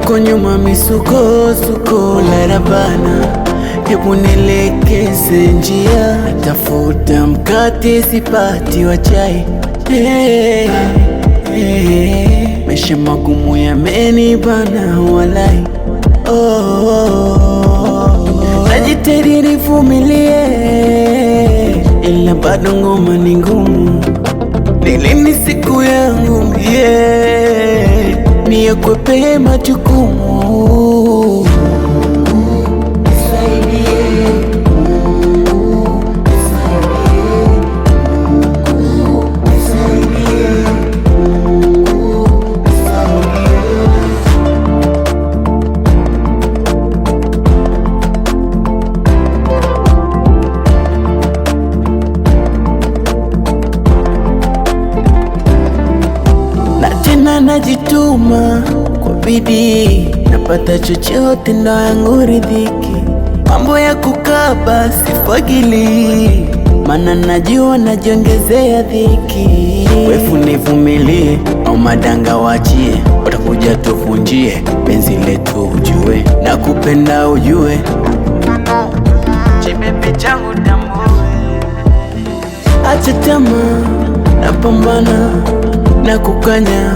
Huko nyuma misukosuko larabana, hebu nielekeze njia. Tafuta mkate sipati wa chai, maisha magumu yamenibana walai. Najitahidi nivumilie, ila bado ngoma ni ngumu. Ni lini siku yangu niyakwepe majukumu? Najituma kwa bidii, napata chochote ndo yangu riziki. Mambo ya kukaba sifagili, mana najua najiongezea dhiki. Wefu nivumilie au madanga wachie, watakuja tuvunjie penzi letu ujue. Nakupenda ujue, chibebi changu tambue. Acha tamaa, napambana na kukanya,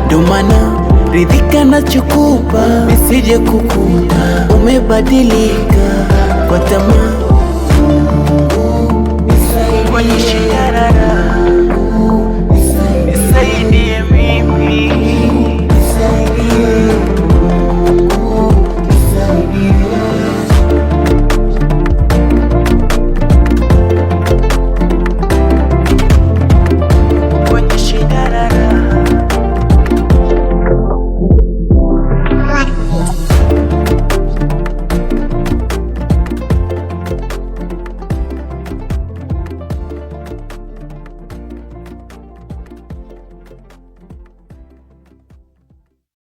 ndo maana ridhika nachokupa, nisije kukuta umebadilika kwa tamaa.